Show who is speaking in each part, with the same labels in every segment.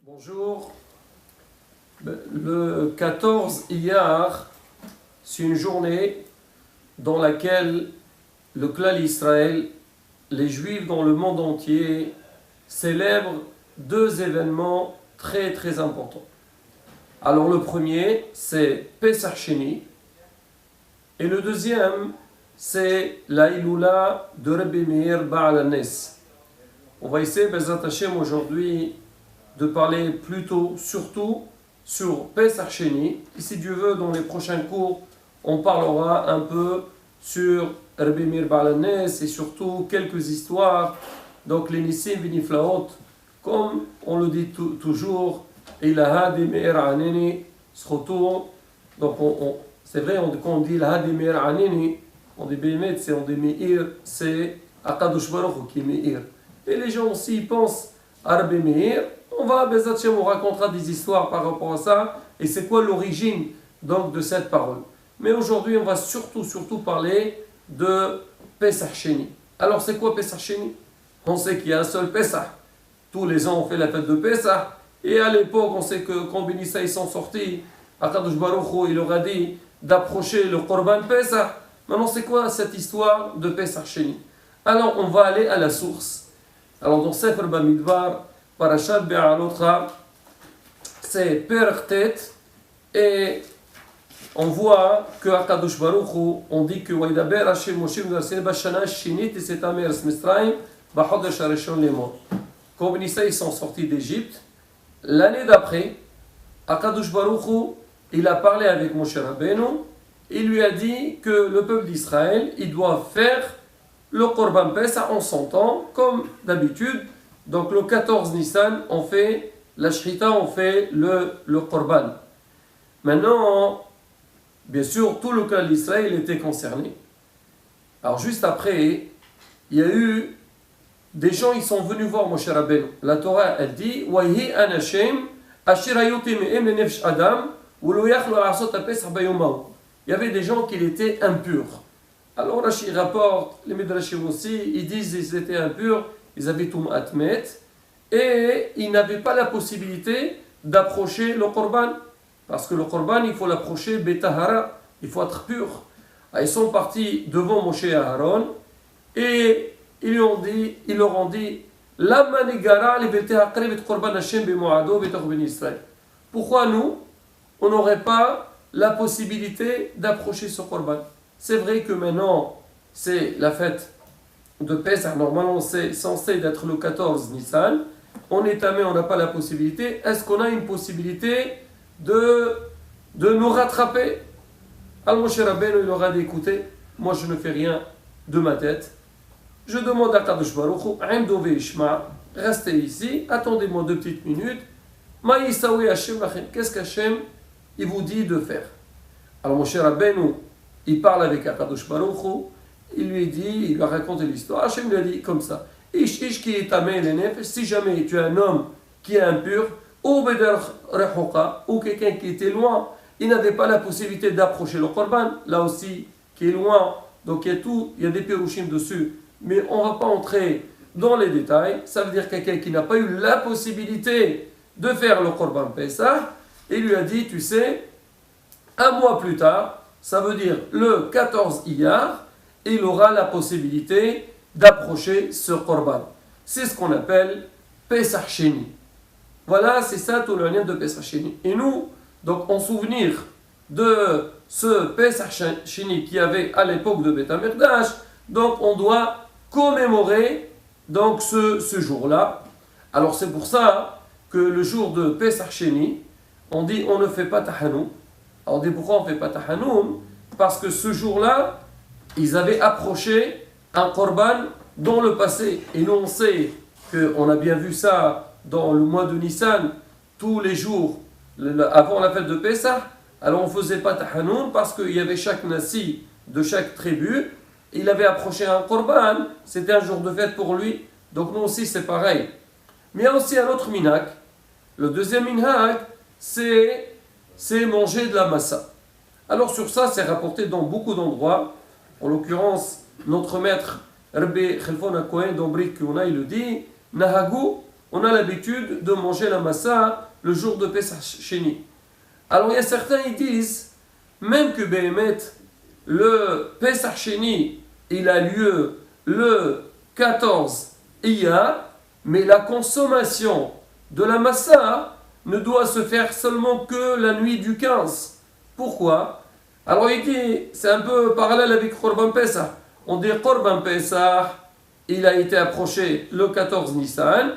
Speaker 1: Bonjour. Le 14 Iyar, c'est une journée dans laquelle le clan Israël, les Juifs dans le monde entier, célèbrent deux événements très très importants. Alors le premier, c'est Pesach Sheni, et le deuxième, c'est la Iloula de Rabbi Meir Baal HaNes. On va essayer, Bezrat Hashem, aujourd'hui, de parler plutôt, surtout, sur Pesach Sheni. Et si Dieu veut, dans les prochains cours, on parlera un peu sur Rabbi Meir Baal HaNes et surtout quelques histoires, donc les Nissim Viniflaot, comme on le dit toujours, Ilaha de Meir Aneni Sroto. Donc c'est vrai, quand on dit Ilaha de Meir Aneni, on dit Bémet, on dit Meir, c'est Akadosh Baruch qui est Meir. Et les gens aussi pensent à Rabbi Meir. On va, Bezrat Hashem, on racontera des histoires par rapport à ça, et c'est quoi l'origine donc de cette parole. Mais aujourd'hui, on va surtout parler de Pesach Sheni. Alors c'est quoi Pesach Sheni? On sait qu'il y a un seul Pesach. Tous les ans, on fait la fête de Pesach. Et à l'époque, on sait que quand Béni Israël sont sortis, Akadosh Baruch Hu, il leur a dit d'approcher le Korban Pesach. Maintenant, c'est quoi cette histoire de Pesach Sheni? Alors, on va aller à la source. Alors, dans Sefer Bamidbar, Parashat Be'alotra, c'est Perchtet, et on voit que Akadosh Baruch Hu, on dit que Waidaber Hashem Moshe V'Narsei Bashana Shinit et c'est Amer Smistraim B'Chodesh Harishon Lemor. Quand Béni Israël sont sortis d'Égypte, l'année d'après, Akadosh Baruch Hu, il a parlé avec Moshe Rabbeinu, il lui a dit que le peuple d'Israël, il doit faire le Korban Pesach en son temps, comme d'habitude. Donc le 14 Nissan, on fait la Shrita, on fait le Korban. Maintenant, bien sûr, tout le clan d'Israël était concerné. Alors juste après, il y a eu des gens, ils sont venus voir Moshe Rabbeinu. La Torah, elle dit Wahi an Hashem, asher hayoti me'em lenefesh adam, ulo yachlo la'asot ha'pesach bayomah. Il y avait des gens qui étaient impurs. Alors Rashi rapporte, les Midrashim aussi, ils disent qu'ils étaient impurs, ils avaient Tum'at Met, et ils n'avaient pas la possibilité d'approcher le Korban. Parce que le Korban, il faut l'approcher Betahara, il faut être pur. Ils sont partis devant Moshe et Aaron, et ils leur ont dit Lama negara li betahakrev et Korban Hashem bemoado betoch ben Israël. Pourquoi nous, on n'aurait pas la possibilité d'approcher ce Korban? C'est vrai que maintenant, c'est la fête de Pesach. Normalement, c'est censé être le 14 Nissan. On est tamé, on n'a pas la possibilité. Est-ce qu'on a une possibilité de nous rattraper? Alors Moshe Rabbeinu, il aura dit, écoutez, moi je ne fais rien de ma tête. Je demande à Kadosh Baruch Hu, Aimdove Ishma, restez ici, attendez-moi 2 petites minutes. Ma yisawi Hashem lachem. Qu'est-ce qu'Hashem, il vous dit de faire? Alors Moshe Rabbeinu, il parle avec Akadosh Baruch Hu, il lui dit, il lui a raconté l'histoire. Hachem lui a dit comme ça Ish qui est tamé les nefesh, si jamais tu es un homme qui est impur, ou beder rehoka, ou quelqu'un qui était loin, il n'avait pas la possibilité d'approcher le Korban, là aussi, qui est loin, donc il y a des pirouchim dessus, mais on ne va pas entrer dans les détails. Ça veut dire quelqu'un qui n'a pas eu la possibilité de faire le Korban Pesach, il lui a dit, tu sais, un mois plus tard, ça veut dire le 14 Iyar, il aura la possibilité d'approcher ce Korban. C'est ce qu'on appelle Pesach Sheni. Voilà, c'est ça tout le lien de Pesach Sheni. Et nous, donc en souvenir de ce Pesach Sheni qu'il y avait à l'époque de Beth Amikdash, donc on doit commémorer donc ce jour-là. Alors c'est pour ça que le jour de Pesach Sheni, on dit on ne fait pas Tahanoum. Alors on dit pourquoi on ne fait pas Tahanoum? Parce que ce jour-là, ils avaient approché un Korban dans le passé. Et nous, on sait qu'on a bien vu ça dans le mois de Nissan, tous les jours avant la fête de Pessah. Alors on ne faisait pas Tahanoun parce qu'il y avait chaque Nassi de chaque tribu. Il avait approché un Korban, c'était un jour de fête pour lui. Donc nous aussi, c'est pareil. Mais il y a aussi un autre minhag. Le deuxième minhag, c'est manger de la massa. Alors sur ça, c'est rapporté dans beaucoup d'endroits. En l'occurrence, notre maître Rabbi Khalfon HaKohen d'Ombrik Kuna, il le dit Nahagu on a l'habitude de manger la massa le jour de Pesach Sheni. Alors il y a certains qui disent, même que Béhémet, le Pesach Sheni, il a lieu le 14 Iyar, mais la consommation de la massa ne doit se faire seulement que la nuit du 15. Pourquoi? Alors il dit, c'est un peu parallèle avec Korban Pesach. On dit Korban Pesach, il a été approché le 14 Nissan,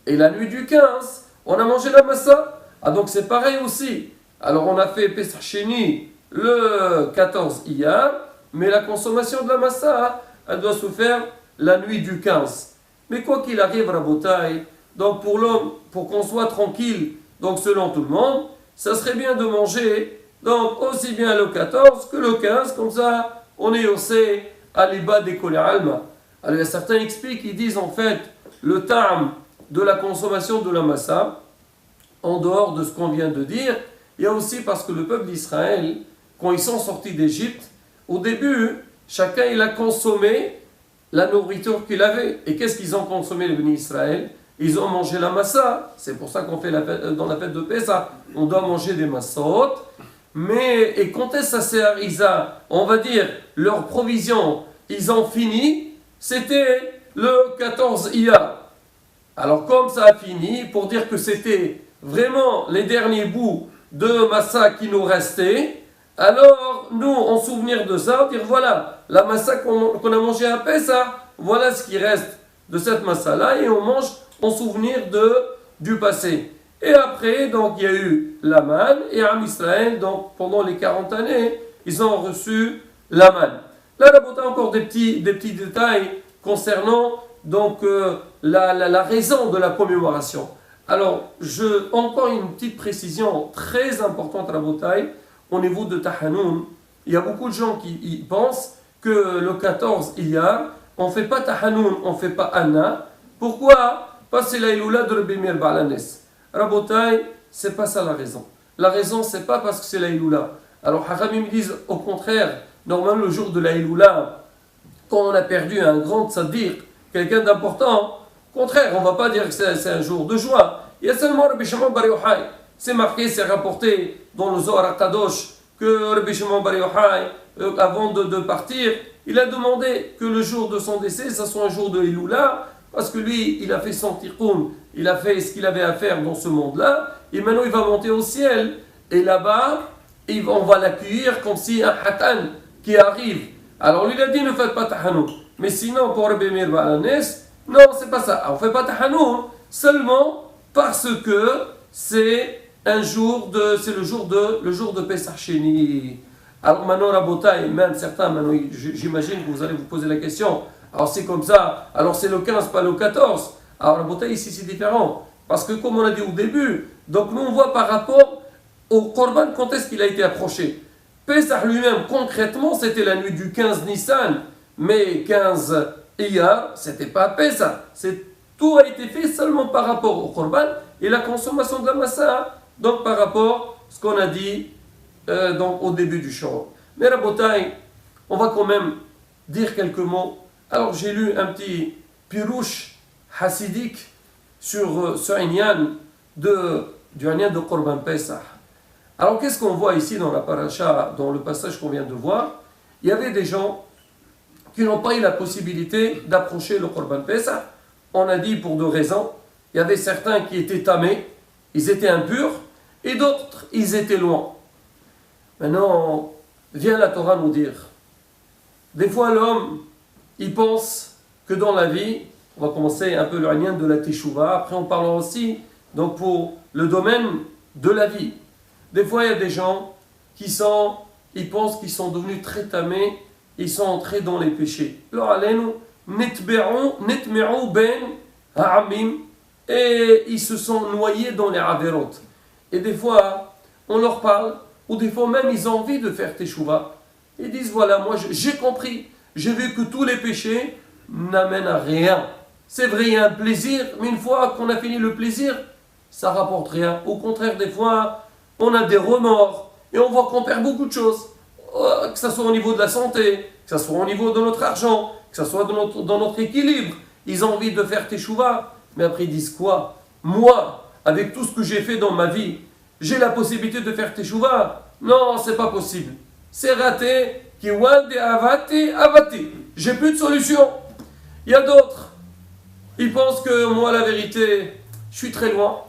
Speaker 1: et la nuit du 15, on a mangé la massa. Ah donc c'est pareil aussi. Alors on a fait Pesach Sheni le 14 Iyar, mais la consommation de la massa, elle doit se faire la nuit du 15. Mais quoi qu'il arrive, Rabotai, donc pour l'homme, pour qu'on soit tranquille, donc selon tout le monde, ça serait bien de manger donc aussi bien le 14 que le 15, comme ça on est aussi à l'Iba des Kol Alma. Alors il y a certains qui expliquent, ils disent en fait le terme de la consommation de la massa, en dehors de ce qu'on vient de dire, il y a aussi parce que le peuple d'Israël, quand ils sont sortis d'Égypte, au début, chacun il a consommé la nourriture qu'il avait. Et qu'est-ce qu'ils ont consommé les bénis Israël? Ils ont mangé la massa. C'est pour ça qu'on fait dans la fête de Pessah, on doit manger des massot. Mais, et quand est-ce que ça sert, on va dire, leur provision, ils ont fini, c'était le 14 Iyar. Alors comme ça a fini, pour dire que c'était vraiment les derniers bouts de massa qui nous restaient, alors nous, en souvenir de ça, dire voilà, la massa qu'on a mangée à Pessah, voilà ce qui reste de cette massa-là, et on mange en souvenir du passé. Et après, donc, il y a eu la manne, et Am Israël, donc, pendant les 40 années, ils ont reçu la manne. Là, on a encore des petits détails concernant donc, la raison de la commémoration. Alors, encore une petite précision très importante à la bataille, au niveau de Tahanoun. Il y a beaucoup de gens qui pensent que le 14 Iyar, on ne fait pas Tahanoun, on ne fait pas Anna. Pourquoi? Parce que c'est la Iloula de Rabbi Meir Baal Hanes. Rabotai, c'est pas ça la raison. La raison, c'est pas parce que c'est la Iloula. Alors, Haramim me disent au contraire, normalement, le jour de la Iloula, quand on a perdu un grand tzaddik, quelqu'un d'important, au contraire, on ne va pas dire que c'est un jour de joie. Il y a seulement Rabbi Shimon Bar Yochai. C'est marqué, c'est rapporté dans le Zohar HaKadosh que Rabbi Shimon Bar Yochai, avant de partir, il a demandé que le jour de son décès, ça soit un jour de Iloula, parce que lui, il a fait son tikkun, il a fait ce qu'il avait à faire dans ce monde-là, et maintenant il va monter au ciel, et là-bas, on va l'accueillir comme si un hatan qui arrive. Alors lui, il a dit, ne faites pas tahanoun. Mais sinon, pour Rabbi Meir Baal Hanes, non, c'est pas ça. On ne fait pas tahanoun seulement parce que c'est le jour de Pesach Sheni. Alors maintenant, Rabotai, même certains, maintenant, j'imagine que vous allez vous poser la question. Alors c'est comme ça, alors c'est le 15, pas le 14. Alors Rabotai, ici c'est différent. Parce que comme on a dit au début, donc nous on voit par rapport au Korban, quand est-ce qu'il a été approché. Pesach lui-même, concrètement, c'était la nuit du 15 Nissan, mais 15 Iyar, c'était pas Pesach. Tout a été fait seulement par rapport au Korban et la consommation de la massa, donc par rapport à ce qu'on a dit donc au début du show. Mais Rabotai, on va quand même dire quelques mots. Alors j'ai lu un petit pirouche hassidique sur ce Inyan du Inyan de Korban Pesach. Alors qu'est-ce qu'on voit ici dans la paracha, dans le passage qu'on vient de voir? Il y avait des gens qui n'ont pas eu la possibilité d'approcher le Korban Pesach. On a dit pour deux raisons. Il y avait certains qui étaient tamés, ils étaient impurs, et d'autres, ils étaient loin. Maintenant, vient la Torah nous dire, des fois l'homme, il pense que dans la vie, on va commencer un peu le lien de la Teshuvah, après on parlera aussi donc pour le domaine de la vie. Des fois il y a des gens ils pensent qu'ils sont devenus très tamés, ils sont entrés dans les péchés. Alors allez-nous, netme'u ben ha'amim, et ils se sont noyés dans les averot. Et des fois, on leur parle, ou des fois même ils ont envie de faire Teshuvah. Ils disent voilà, moi j'ai compris, j'ai vu que tous les péchés n'amènent à rien. C'est vrai, il y a un plaisir, mais une fois qu'on a fini le plaisir, ça rapporte rien. Au contraire, des fois, on a des remords et on voit qu'on perd beaucoup de choses. Que ce soit au niveau de la santé, que ce soit au niveau de notre argent, que ce soit dans notre équilibre. Ils ont envie de faire Teshuvah, mais après ils disent quoi? moi, avec tout ce que j'ai fait dans ma vie, j'ai la possibilité de faire teshuva? Non, c'est pas possible. C'est raté. J'ai plus de solution. Il y a d'autres. Ils pensent que moi, la vérité, je suis très loin.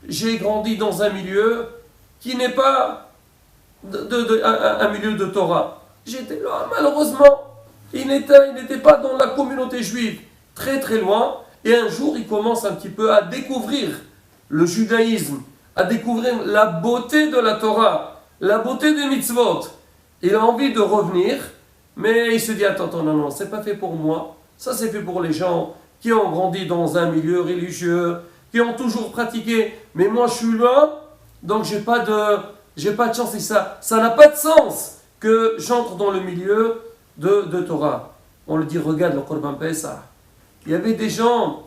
Speaker 1: J'ai grandi dans un milieu qui n'est pas un milieu de Torah. J'étais là, malheureusement. Il n'était pas dans la communauté juive, très très loin. Et un jour, il commence un petit peu à découvrir le judaïsme, à découvrir la beauté de la Torah, la beauté des mitzvot. Il a envie de revenir, mais il se dit, attends, non, c'est pas fait pour moi. Ça, c'est fait pour les gens qui ont grandi dans un milieu religieux, qui ont toujours pratiqué. Mais moi, je suis là, donc j'ai pas de chance. Et ça n'a pas de sens que j'entre dans le milieu de Torah. On le dit, regarde le Korban Pessah. Il y avait des gens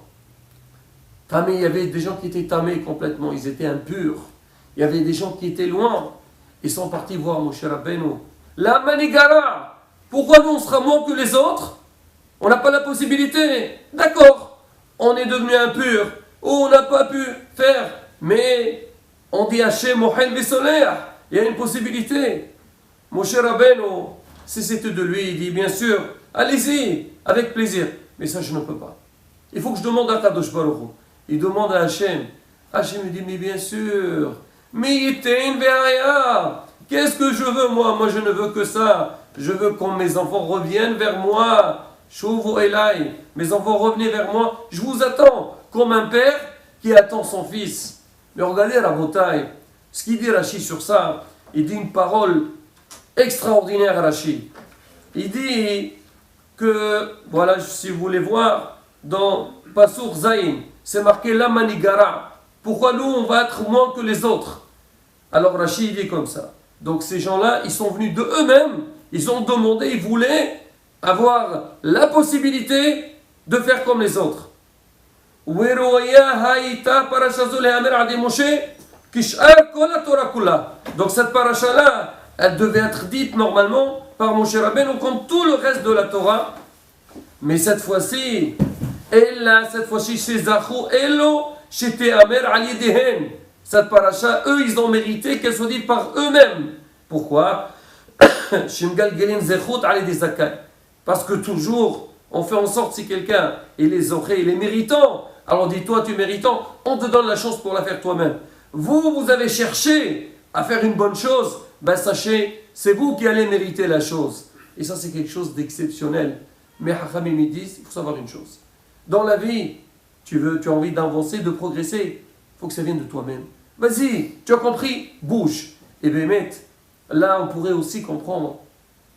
Speaker 1: tamés, il y avait des gens qui étaient tamés complètement, ils étaient impurs. Il y avait des gens qui étaient loin. Ils sont partis voir Moshe Rabbeinu. La Manigara, pourquoi nous on sera moins que les autres? On n'a pas la possibilité. D'accord, on est devenu impur, ou on n'a pas pu faire, mais on dit Hachem Mohel Vesoleh, il y a une possibilité. Moshe Rabbeinu, si c'était de lui, il dit bien sûr, allez-y, avec plaisir. Mais ça, je ne peux pas. Il faut que je demande à Kadosh Baruch Hu. Il demande à Hachem. Hachem me dit, mais bien sûr, mais Yitein Ve'aya. Qu'est-ce que je veux, moi? Moi, je ne veux que ça. Je veux que mes enfants reviennent vers moi. Shuvu Elai. Mes enfants, revenez vers moi. Je vous attends. Comme un père qui attend son fils. Mais regardez Rabotai. Ce qu'il dit Rashi sur ça, il dit une parole extraordinaire, Rashi. Il dit que, voilà, si vous voulez voir, dans Pasur Zayin, c'est marqué la Manigara. Pourquoi nous, on va être moins que les autres? Alors Rashi, il dit comme ça. Donc ces gens-là, ils sont venus de eux-mêmes, ils ont demandé, ils voulaient avoir la possibilité de faire comme les autres. Donc cette paracha-là, elle devait être dite normalement par Moshe Rabbeinu comme tout le reste de la Torah. Mais cette fois-ci, chez Zachou, Elo, chez Te'amer Alidehen. Cette paracha, eux, ils ont mérité qu'elle soit dite par eux-mêmes. Pourquoi? Parce que toujours, on fait en sorte si quelqu'un, il est méritant, alors dis-toi, tu es méritant, on te donne la chance pour la faire toi-même. Vous avez cherché à faire une bonne chose, ben sachez, c'est vous qui allez mériter la chose. Et ça, c'est quelque chose d'exceptionnel. Mais Hachamim me disent, il faut savoir une chose. Dans la vie, tu as envie d'avancer, de progresser, il faut que ça vienne de toi-même. Vas-y, tu as compris, bouge. Et bien, là, on pourrait aussi comprendre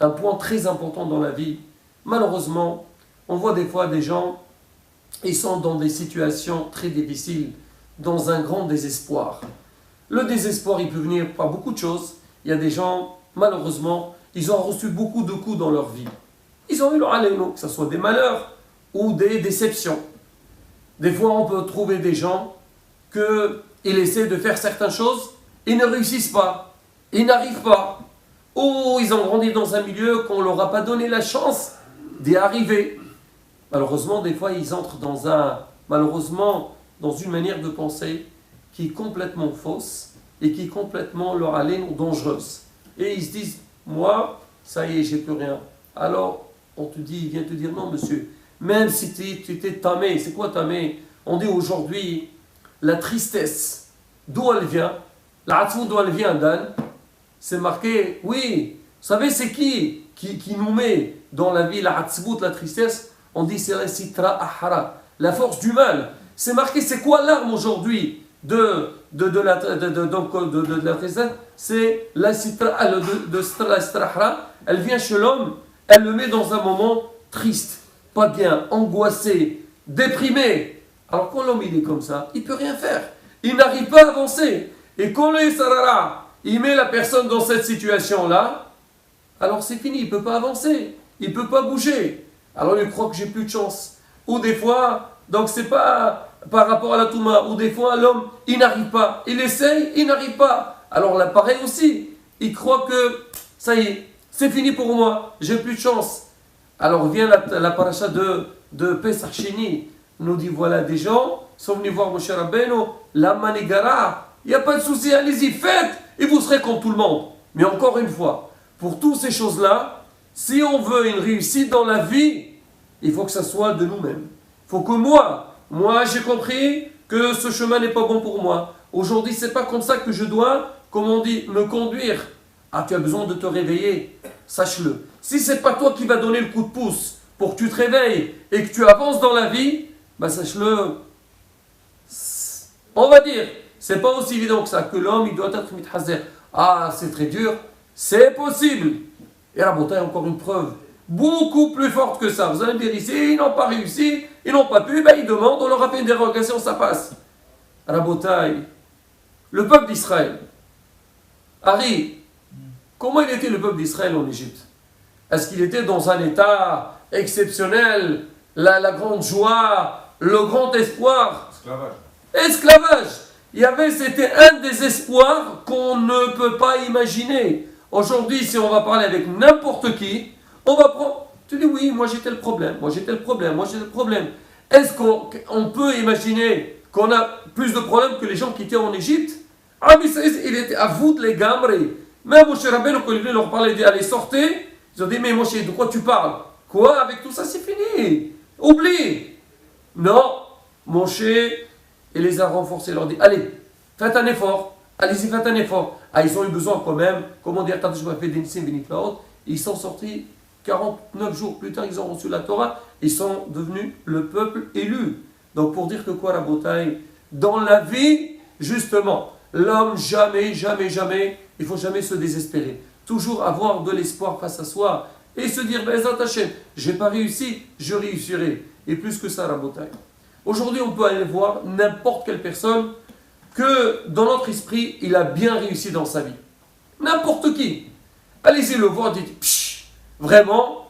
Speaker 1: un point très important dans la vie. Malheureusement, on voit des fois des gens, ils sont dans des situations très difficiles, dans un grand désespoir. Le désespoir, il peut venir par beaucoup de choses. Il y a des gens, malheureusement, ils ont reçu beaucoup de coups dans leur vie. Ils ont eu leur aléno, que ce soit des malheurs ou des déceptions. Des fois, on peut trouver des gens qu'ils essaient de faire certaines choses, ils ne réussissent pas, ils n'arrivent pas. Ou ils ont grandi dans un milieu qu'on ne leur a pas donné la chance d'y arriver. Malheureusement, des fois, ils entrent dans une manière de penser qui est complètement fausse et qui est complètement leur haleine dangereuse. Et ils se disent, moi, ça y est, j'ai plus rien. Alors, il vient te dire, non monsieur, même si tu étais tamé, c'est quoi tamé? On dit aujourd'hui, la tristesse, d'où elle vient? La atzvut, d'où elle vient, Dan? C'est marqué, oui, vous savez c'est qui nous met dans la vie la atzvut, la tristesse? On dit c'est la sitra ahara, la force du mal. C'est marqué, c'est quoi l'arme aujourd'hui de la tristesse? C'est la sitra ahara, elle vient chez l'homme, elle le met dans un moment triste, pas bien, angoissé, déprimé. Alors quand l'homme il est comme ça, il ne peut rien faire. Il n'arrive pas à avancer. Et quand le sarara, il met la personne dans cette situation-là, alors c'est fini, il ne peut pas avancer. Il ne peut pas bouger. Alors il croit que j'ai plus de chance. Ou des fois, donc c'est pas par rapport à la Touma, ou des fois l'homme, il n'arrive pas. Il essaye, il n'arrive pas. Alors là, pareil aussi. Il croit que, ça y est, c'est fini pour moi, j'ai plus de chance. Alors vient la paracha de Pesach Sheni, nous dit voilà des gens sont venus voir Moshe Rabbeinu, la manigara, il n'y a pas de souci, allez-y, faites, et vous serez comme tout le monde. Mais encore une fois, pour toutes ces choses-là, si on veut une réussite dans la vie, il faut que ça soit de nous-mêmes. Il faut que moi j'ai compris que ce chemin n'est pas bon pour moi. Aujourd'hui, c'est pas comme ça que je dois, comme on dit, me conduire. Ah, tu as besoin de te réveiller, sache-le. Si c'est pas toi qui va donner le coup de pouce pour que tu te réveilles et que tu avances dans la vie, bah sache-le, on va dire, c'est pas aussi évident que ça, que l'homme, il doit être mithazer. Ah, c'est très dur, c'est possible. Et la bataille, encore une preuve, beaucoup plus forte que ça. Vous allez me dire ici, ils n'ont pas réussi, ils n'ont pas pu, ben ils demandent, on leur a fait une dérogation, ça passe. À la bataille, le peuple d'Israël, Harry, comment il était le peuple d'Israël en Égypte? Est-ce qu'il était dans un état exceptionnel, la grande joie, le grand espoir? Esclavage. C'était un des espoirs qu'on ne peut pas imaginer. Aujourd'hui, si on va parler avec n'importe qui, on va prendre... Tu dis oui, moi j'étais le problème, moi j'étais le problème, moi j'étais le problème. Est-ce qu'on peut imaginer qu'on a plus de problèmes que les gens qui étaient en Égypte? Ah mais il était à vous de les gambrer. Même Moshe Rabbeinu, quand il venait leur parler, il dit allez sortez. Ils ont dit mais Moshe, de quoi tu parles? Quoi? Avec tout ça c'est fini. Oublie. Non, Moshe, il les a renforcés, il leur dit allez, faites un effort. Allez-y, faites un effort. Ah, ils ont eu besoin quand même. Comment dire, quand je m'appelle Denissim Beniflaot, ils sont sortis 49 jours plus tard, ils ont reçu la Torah. Ils sont devenus le peuple élu. Donc pour dire que quoi, la bataille? Dans la vie, justement, l'homme, jamais, il faut jamais se désespérer. Toujours avoir de l'espoir face à soi et se dire, ben, Hashem, j'ai pas réussi, je réussirai. Et plus que ça, la bataille. Aujourd'hui, on peut aller voir n'importe quelle personne que dans notre esprit, il a bien réussi dans sa vie. N'importe qui. Allez-y le voir, dites, psh, vraiment,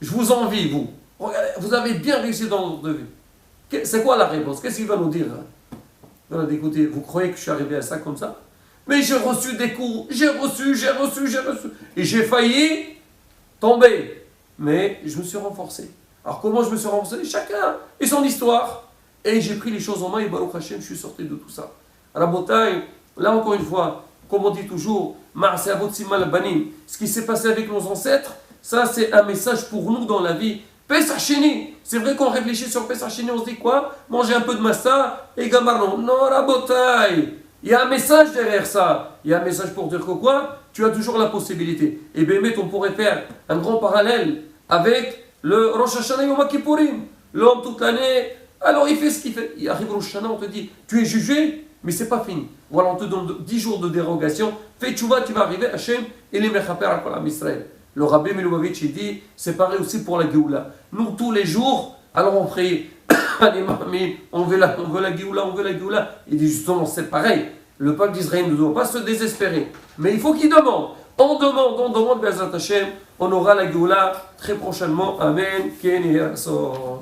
Speaker 1: je vous envie, vous. Regardez, vous avez bien réussi dans votre vie. C'est quoi la réponse? Qu'est-ce qu'il va nous dire? Il va nous dire, écoutez, vous croyez que je suis arrivé à ça comme ça? Mais j'ai reçu des coups, j'ai reçu. Et j'ai failli tomber. Mais je me suis renforcé. Alors comment je me suis renforcé? Chacun et son histoire. Et j'ai pris les choses en main et Baruch Hashem, je suis sorti de tout ça. À la bataille, là encore une fois, comme on dit toujours, ce qui s'est passé avec nos ancêtres, ça c'est un message pour nous dans la vie. Pesach Sheni, c'est vrai qu'on réfléchit sur Pesach Sheni, on se dit quoi? Manger un peu de massa et gamarnon. Non, la bataille, il y a un message derrière ça. Il y a un message pour dire que quoi? Tu as toujours la possibilité. Et bien, on pourrait faire un grand parallèle avec le Rosh Hashanah Yom Kippourim. L'homme toute l'année, alors il fait ce qu'il fait. Il arrive au Rosh Hashanah, on te dit, tu es jugé, mais c'est pas fini. Voilà, on te donne 10 jours de dérogation. Fais tchouva, tu vas arriver, Hachem, et les mechaper à Kol Am Israël. Le Rabbi Melubavitch, il dit, c'est pareil aussi pour la Géoula. Nous, tous les jours, alors on prie, on veut la Géoula. Il dit justement, c'est pareil. Le peuple d'Israël ne doit pas se désespérer. Mais il faut qu'il demande. On demande, Bezat Hachem, on aura la Géoula très prochainement. Amen. Ken Yerason.